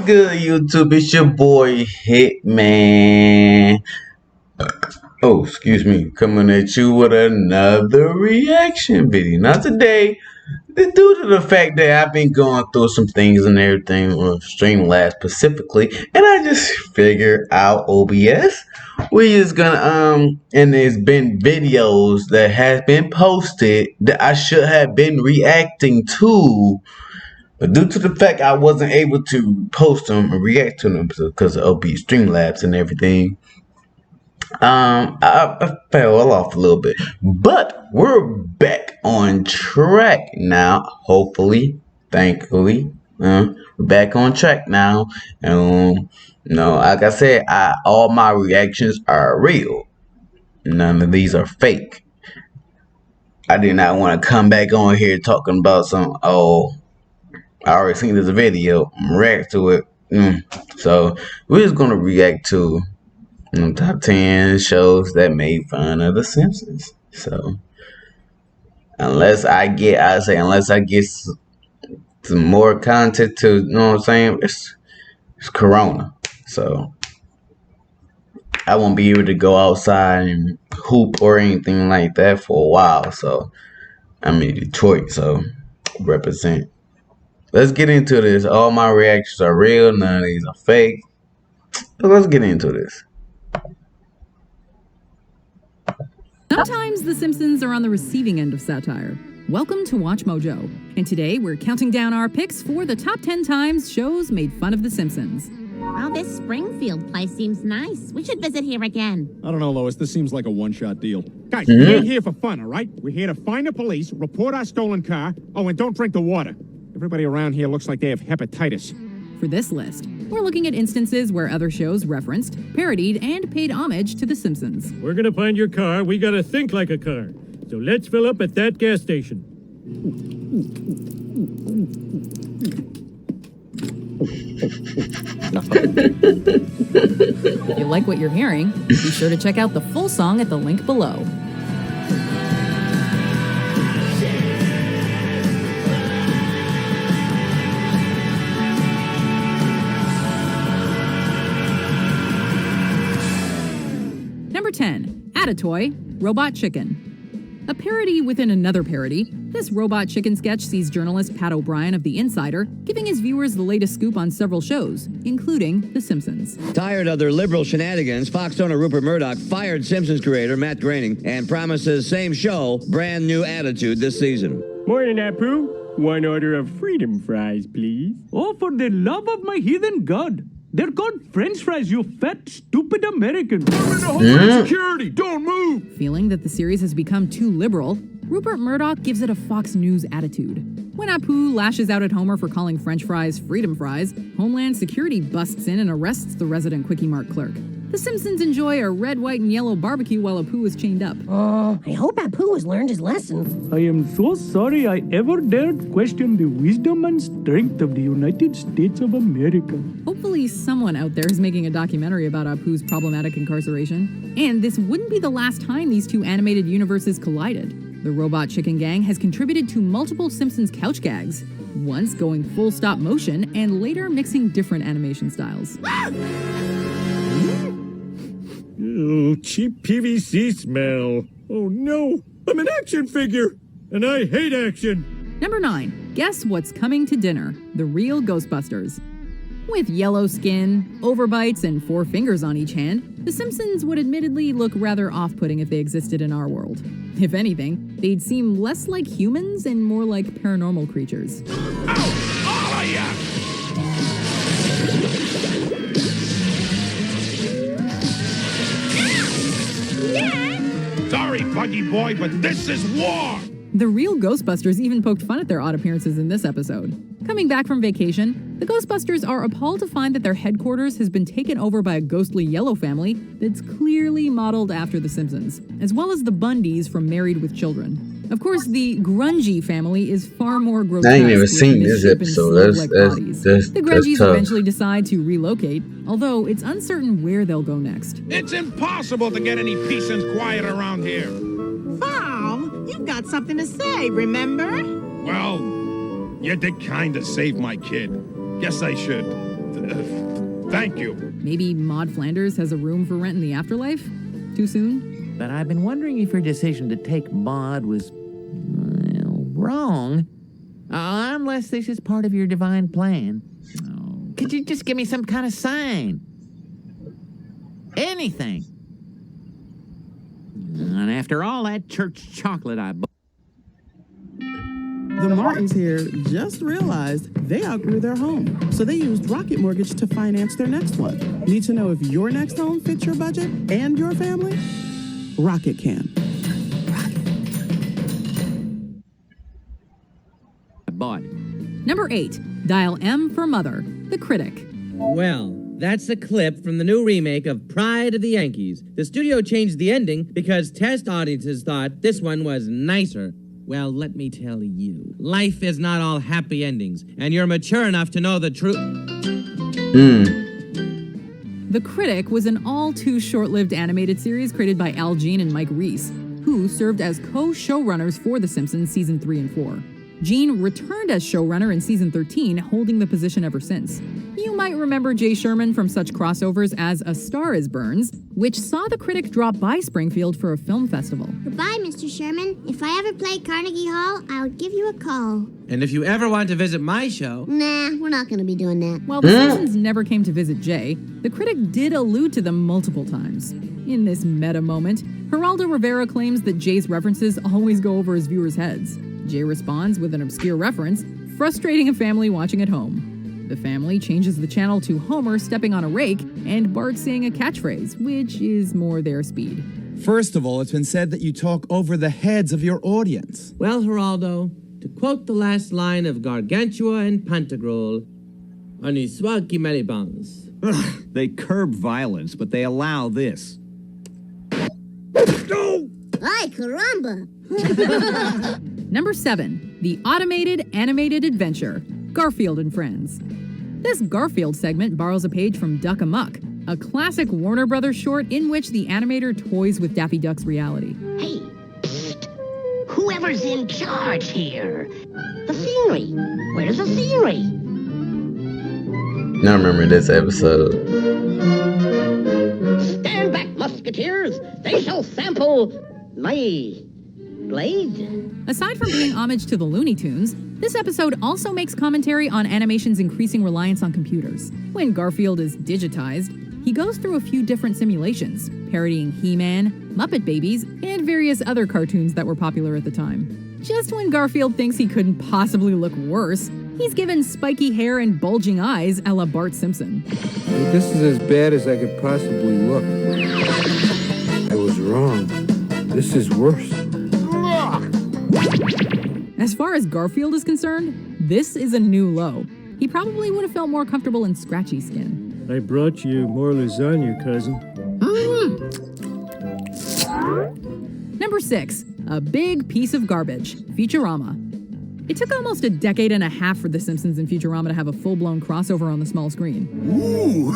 good, YouTube? It's your boy Hitman. Oh, excuse me, coming at you with another reaction video. Not today, due to the fact that I've been going through some things and everything on Streamlabs specifically, and I just figured out OBS. We just gonna and there's been videos that has been posted that I should have been reacting to. But due to the fact I wasn't able to post them and react to them because of OB Streamlabs and everything, I fell off a little bit. But we're back on track now. Hopefully, thankfully, we're back on track now. No, like I said, all my reactions are real. None of these are fake. I did not want to come back on here talking about some I already seen this video, react to it. So we're just gonna react to top 10 shows that made fun of the Simpsons. So unless I get some more content to, you know what I'm saying, it's Corona. So I won't be able to go outside and hoop or anything like that for a while. So I'm in Detroit, so represent. Let's get into this. All my reactions are real. None of these are fake. So let's get into this. Sometimes The Simpsons are on the receiving end of satire. Welcome to Watch Mojo. And today we're counting down our picks for the top 10 times shows made fun of The Simpsons. Oh, this Springfield place seems nice. We should visit here again. I don't know, Lois. This seems like a one-shot deal. Guys, we ain't here for fun, all right? We're here to find the police, report our stolen car. Oh, and don't drink the water. Everybody around here looks like they have hepatitis. For this list, we're looking at instances where other shows referenced, parodied, and paid homage to The Simpsons. We're gonna find your car. We gotta think like a car. So let's fill up at that gas station. If you like what you're hearing, be sure to check out the full song at the link below. Number 10, Attatoy, Robot Chicken. A parody within another parody, this Robot Chicken sketch sees journalist Pat O'Brien of The Insider giving his viewers the latest scoop on several shows, including The Simpsons. Tired of their liberal shenanigans, Fox owner Rupert Murdoch fired Simpsons creator Matt Groening and promises same show, brand new attitude this season. Morning, Apu. One order of freedom fries, please. Oh, for the love of my heathen God. They're called French fries, you fat, stupid American. I'm in the Homeland Security. Don't move. Feeling that the series has become too liberal, Rupert Murdoch gives it a Fox News attitude. When Apu lashes out at Homer for calling French fries freedom fries, Homeland Security busts in and arrests the resident Quickie Mart clerk. The Simpsons enjoy a red, white, and yellow barbecue while Apu is chained up. I hope Apu has learned his lesson. I am so sorry I ever dared question the wisdom and strength of the United States of America. Hopefully someone out there is making a documentary about Apu's problematic incarceration. And this wouldn't be the last time these two animated universes collided. The Robot Chicken Gang has contributed to multiple Simpsons couch gags, once going full stop motion and later mixing different animation styles. Oh, cheap PVC smell. Oh no, I'm an action figure, and I hate action. Number 9, guess what's coming to dinner? The real Ghostbusters. With yellow skin, overbites, and 4 fingers on each hand, The Simpsons would admittedly look rather off-putting if they existed in our world. If anything, they'd seem less like humans and more like paranormal creatures. Ow! All of ya! Sorry, Buggy Boy, but this is war! The real Ghostbusters even poked fun at their odd appearances in this episode. Coming back from vacation, the Ghostbusters are appalled to find that their headquarters has been taken over by a ghostly yellow family that's clearly modeled after The Simpsons, as well as the Bundys from Married with Children. Of course, the grungy family is far more grotesque. I ain't even seen this episode. The grungies eventually decide to relocate, although it's uncertain where they'll go next. It's impossible to get any peace and quiet around here. Val, you've got something to say, remember? Well, you did kind of save my kid. Guess I should Thank you. Maybe Maud Flanders has a room for rent in the afterlife? Too soon? But I've been wondering if your decision to take Maud was, well, wrong. Unless this is part of your divine plan. Could you just give me some kind of sign? Anything. And after all that church chocolate I bought. The Martins here just realized they outgrew their home, so they used Rocket Mortgage to finance their next one. Need to know if your next home fits your budget and your family? Rocket can. Bought. Number 8. Dial M for Mother, The Critic. Well, that's a clip from the new remake of Pride of the Yankees. The studio changed the ending because test audiences thought this one was nicer. Well, let me tell you, life is not all happy endings, and you're mature enough to know the truth. The Critic was an all-too-short-lived animated series created by Al Jean and Mike Reiss, who served as co-showrunners for The Simpsons Season 3 and 4. Jean returned as showrunner in Season 13, holding the position ever since. You might remember Jay Sherman from such crossovers as A Star Is Burns, which saw The Critic drop by Springfield for a film festival. Goodbye, Mr. Sherman. If I ever play Carnegie Hall, I'll give you a call. And if you ever want to visit my show... Nah, we're not going to be doing that. While The Simpsons never came to visit Jay, The Critic did allude to them multiple times. In this meta moment, Geraldo Rivera claims that Jay's references always go over his viewers' heads. Jay responds with an obscure reference, frustrating a family watching at home. The family changes the channel to Homer stepping on a rake and Bart saying a catchphrase, which is more their speed. First of all, it's been said that you talk over the heads of your audience. Well, Geraldo, to quote the last line of Gargantua and Pantagruel, "Ani soit qui malibans." They curb violence, but they allow this. Ay, caramba! Number 7. The Automated Animated Adventure, Garfield and Friends. This Garfield segment borrows a page from Duck Amuck, a classic Warner Brothers short in which the animator toys with Daffy Duck's reality. Hey, psst. Whoever's in charge here. The scenery. Where's the scenery? I remember this episode. Stand back, musketeers. They shall sample my blade. Aside from paying homage to the Looney Tunes, this episode also makes commentary on animation's increasing reliance on computers. When Garfield is digitized, he goes through a few different simulations, parodying He-Man, Muppet Babies, and various other cartoons that were popular at the time. Just when Garfield thinks he couldn't possibly look worse, he's given spiky hair and bulging eyes a la Bart Simpson. This is as bad as I could possibly look. I was wrong. This is worse. As far as Garfield is concerned, this is a new low. He probably would have felt more comfortable in scratchy skin. I brought you more lasagna, cousin. Number 6. A big piece of garbage, Futurama. It took almost a decade and a half for The Simpsons and Futurama to have a full-blown crossover on the small screen. Ooh.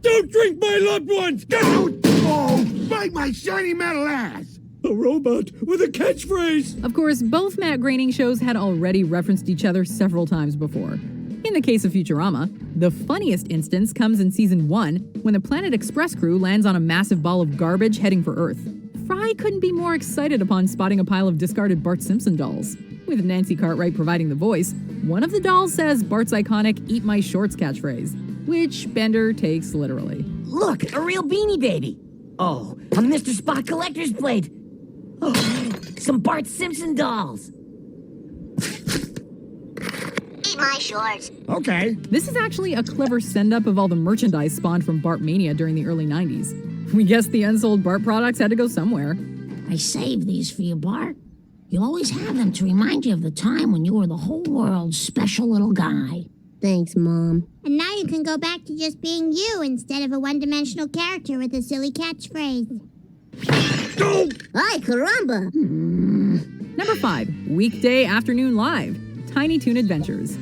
Don't drink my loved ones! Get out! Oh, bite my shiny metal ass! A robot with a catchphrase! Of course, both Matt Groening shows had already referenced each other several times before. In the case of Futurama, the funniest instance comes in Season 1 when the Planet Express crew lands on a massive ball of garbage heading for Earth. Fry couldn't be more excited upon spotting a pile of discarded Bart Simpson dolls. With Nancy Cartwright providing the voice, one of the dolls says Bart's iconic "Eat My Shorts" catchphrase, which Bender takes literally. Look, a real Beanie Baby. Oh, a Mr. Spot collector's plate. Oh, some Bart Simpson dolls. Eat my shorts. Okay. This is actually a clever send-up of all the merchandise spawned from Bart Mania during the early 90s. We guess the unsold Bart products had to go somewhere. I saved these for you, Bart. You'll always have them to remind you of the time when you were the whole world's special little guy. Thanks, Mom. And now you can go back to just being you instead of a one-dimensional character with a silly catchphrase. Ay, caramba! Number 5. Weekday Afternoon Live, Tiny Toon Adventures.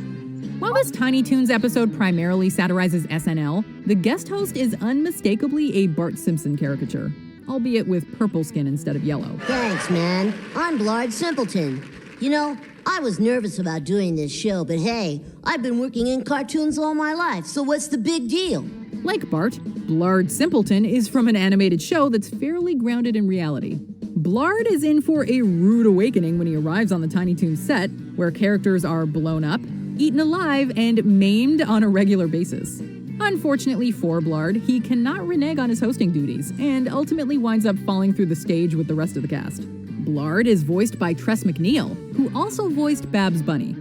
While this Tiny Toons episode primarily satirizes SNL, the guest host is unmistakably a Bart Simpson caricature, albeit with purple skin instead of yellow. Thanks, man. I'm Blard Simpleton. You know, I was nervous about doing this show, but hey, I've been working in cartoons all my life, so what's the big deal? Like Bart, Blard Simpleton is from an animated show that's fairly grounded in reality. Blard is in for a rude awakening when he arrives on the Tiny Toons set, where characters are blown up, eaten alive, and maimed on a regular basis. Unfortunately for Blard, he cannot renege on his hosting duties, and ultimately winds up falling through the stage with the rest of the cast. Blard is voiced by Tress MacNeille, who also voiced Babs Bunny.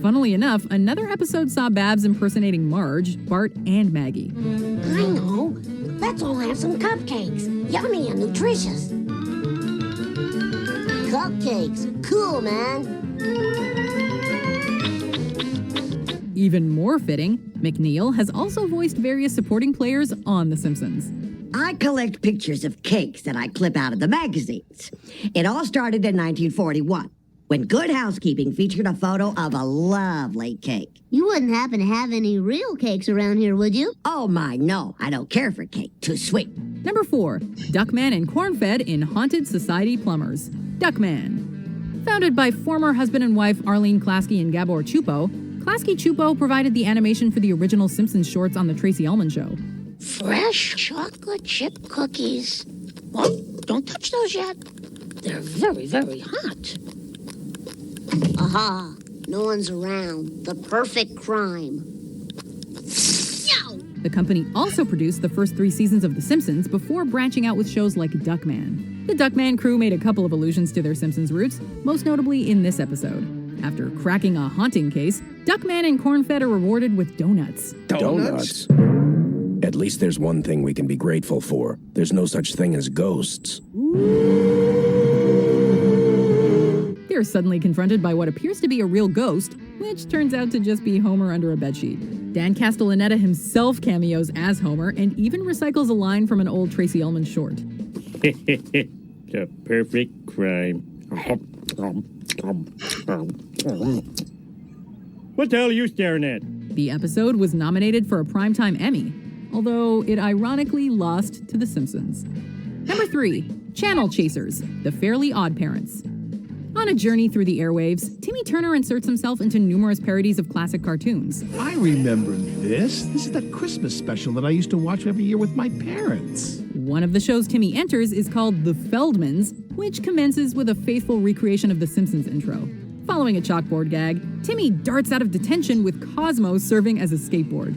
Funnily enough, another episode saw Babs impersonating Marge, Bart, and Maggie. I know. Let's all have some cupcakes. Yummy and nutritious. Cupcakes. Cool, man. Even more fitting, MacNeille has also voiced various supporting players on The Simpsons. I collect pictures of cakes that I clip out of the magazines. It all started in 1941, when Good Housekeeping featured a photo of a lovely cake. You wouldn't happen to have any real cakes around here, would you? Oh my, no, I don't care for cake. Too sweet. Number 4, Duckman and Cornfed in Haunted Society Plumbers. Duckman. Founded by former husband and wife Arlene Klasky and Gabor Chupo, Klasky Chupo provided the animation for the original Simpsons shorts on The Tracy Ullman Show. Fresh chocolate chip cookies. Oh, don't touch those yet. They're very, very hot. Aha, no one's around. The perfect crime. The company also produced the first 3 seasons of The Simpsons before branching out with shows like Duckman. The Duckman crew made a couple of allusions to their Simpsons roots, most notably in this episode. After cracking a haunting case, Duckman and Cornfed are rewarded with donuts. Donuts? At least there's one thing we can be grateful for. There's no such thing as ghosts. They're suddenly confronted by what appears to be a real ghost, which turns out to just be Homer under a bedsheet. Dan Castellaneta himself cameos as Homer and even recycles a line from an old Tracy Ullman short. The perfect crime. What the hell are you staring at? The episode was nominated for a Primetime Emmy, although it ironically lost to The Simpsons. Number 3, Channel Chasers, The Fairly Odd Parents. On a journey through the airwaves, Timmy Turner inserts himself into numerous parodies of classic cartoons. I remember this. This is the Christmas special that I used to watch every year with my parents. One of the shows Timmy enters is called The Feldmans, which commences with a faithful recreation of The Simpsons intro. Following a chalkboard gag, Timmy darts out of detention with Cosmo serving as a skateboard.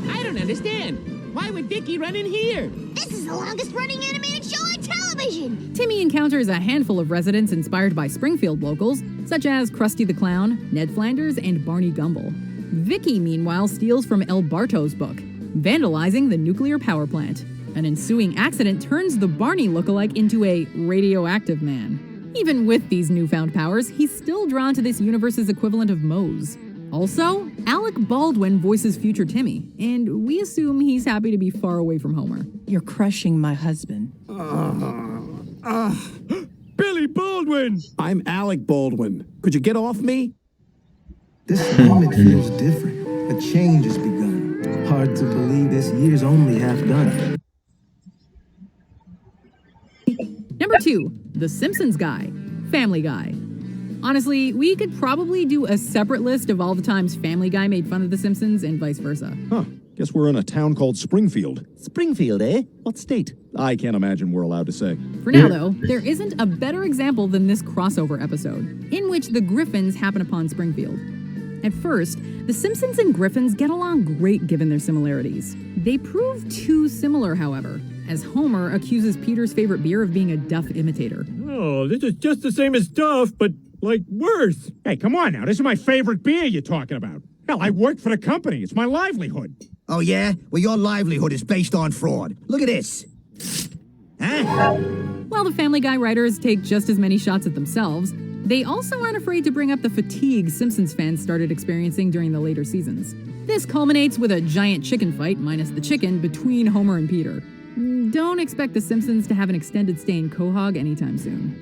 I don't understand. Why would Dickie run in here? This is the longest running animated show on television. Timmy encounters a handful of residents inspired by Springfield locals, such as Krusty the Clown, Ned Flanders, and Barney Gumble. Vicky, meanwhile, steals from El Barto's book, vandalizing the nuclear power plant. An ensuing accident turns the Barney lookalike into a radioactive man. Even with these newfound powers, he's still drawn to this universe's equivalent of Mose. Also, Alec Baldwin voices future Timmy, and we assume he's happy to be far away from Homer. You're crushing my husband. Billy Baldwin! I'm Alec Baldwin. Could you get off me? This moment feels different. A change has begun. Hard to believe this year's only half done. Number 2, The Simpsons Guy, Family Guy. Honestly, we could probably do a separate list of all the times Family Guy made fun of The Simpsons and vice versa. Huh. Guess we're in a town called Springfield. Springfield, eh? What state? I can't imagine we're allowed to say. For now, though, there isn't a better example than this crossover episode, in which the Griffins happen upon Springfield. At first, The Simpsons and Griffins get along great given their similarities. They prove too similar, however, as Homer accuses Peter's favorite beer of being a Duff imitator. Oh, this is just the same as Duff, but, like, worse. Hey, come on now. This is my favorite beer you're talking about. Hell, I work for the company. It's my livelihood. Oh, yeah? Well, your livelihood is based on fraud. Look at this. Huh? While the Family Guy writers take just as many shots at themselves, they also aren't afraid to bring up the fatigue Simpsons fans started experiencing during the later seasons. This culminates with a giant chicken fight, minus the chicken, between Homer and Peter. Don't expect The Simpsons to have an extended stay in Quahog anytime soon.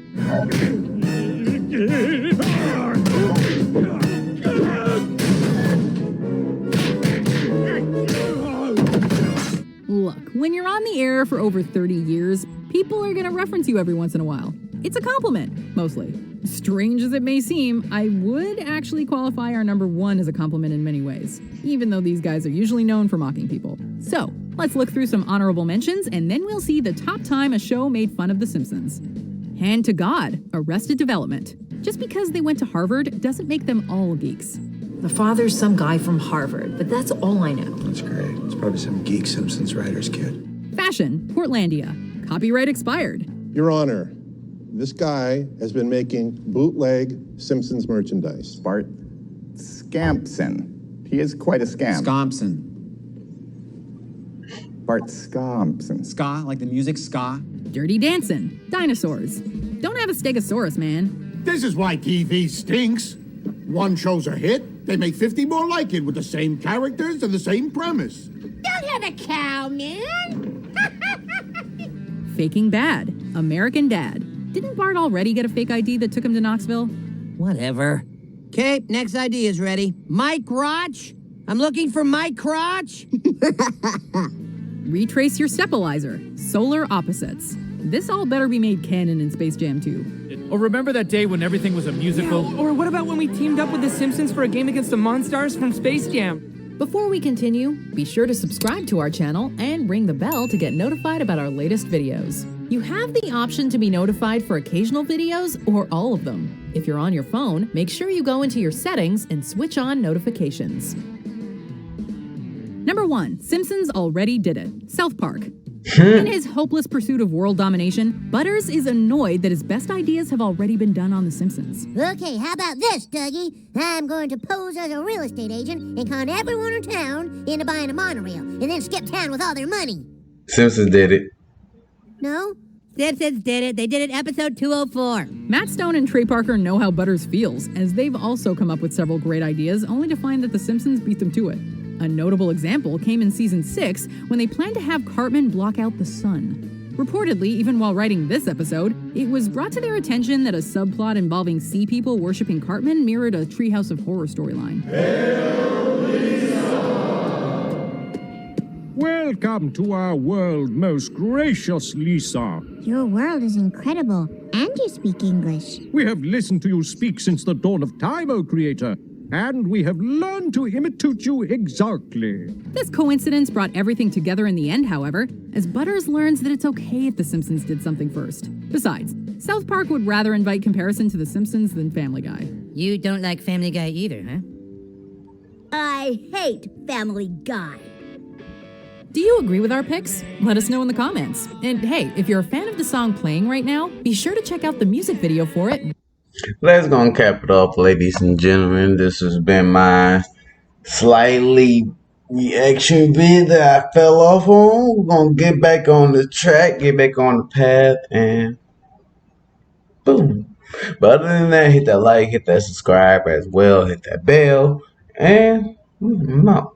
Look, when you're on the air for over 30 years, People are gonna reference you every once in a while. It's a compliment, mostly. Strange as it may seem, I would actually qualify our number one as a compliment in many ways, even though these guys are usually known for mocking people. So, let's look through some honorable mentions, and then we'll see the top time a show made fun of The Simpsons. Hand to God, Arrested Development. Just because they went to Harvard doesn't make them all geeks. The father's some guy from Harvard, but that's all I know. That's great. It's probably some geek Simpsons writer's kid. Fashion, Portlandia. Copyright expired. Your Honor, this guy has been making bootleg Simpsons merchandise. Bart Scampson. He is quite a scamp. Scompson. Bart Scampson. Ska, like the music ska. Dirty Dancing, Dinosaurs. Don't have a Stegosaurus, man. This is why TV stinks. One show's a hit, they make 50 more like it with the same characters and the same premise. Don't have a cow, man. Faking Bad, American Dad. Didn't Bart already get a fake ID that took him to Knoxville? Whatever. Okay, next idea is ready. Mike Crotch? I'm looking for Mike Crotch. Retrace Your Stepalizer, Solar Opposites. This all better be made canon in Space Jam 2. Or remember that day when everything was a musical? Yeah, or what about when we teamed up with the Simpsons for a game against the Monstars from Space Jam? Before we continue, be sure to subscribe to our channel and ring the bell to get notified about our latest videos. You have the option to be notified for occasional videos or all of them. If you're on your phone, make sure you go into your settings and switch on notifications. Number 1, Simpsons already did it. South Park. In his hopeless pursuit of world domination, Butters is annoyed that his best ideas have already been done on The Simpsons. Okay, how about this, Dougie? I'm going to pose as a real estate agent and con everyone in town into buying a monorail, and then skip town with all their money. Simpsons did it. No? Simpsons did it. They did it episode 204. Matt Stone and Trey Parker know how Butters feels, as they've also come up with several great ideas, only to find that The Simpsons beat them to it. A notable example came in season 6 when they planned to have Cartman block out the sun. Reportedly, even while writing this episode, it was brought to their attention that a subplot involving sea people worshipping Cartman mirrored a Treehouse of Horror storyline. Welcome to our world, most gracious Lisa. Your world is incredible, and you speak English. We have listened to you speak since the dawn of time, O Creator. And we have learned to imitate you exactly. This coincidence brought everything together in the end, however, as Butters learns that it's okay if The Simpsons did something first. Besides, South Park would rather invite comparison to The Simpsons than Family Guy. You don't like Family Guy either, huh? I hate Family Guy. Do you agree with our picks? Let us know in the comments. And hey, if you're a fan of the song playing right now, be sure to check out the music video for it. Let's go and cap it off, ladies and gentlemen. This has been my slightly reaction vid that I fell off on. We're going to get back on the track, get back on the path, and boom. But other than that, hit that like, hit that subscribe as well, hit that bell, and I'm out.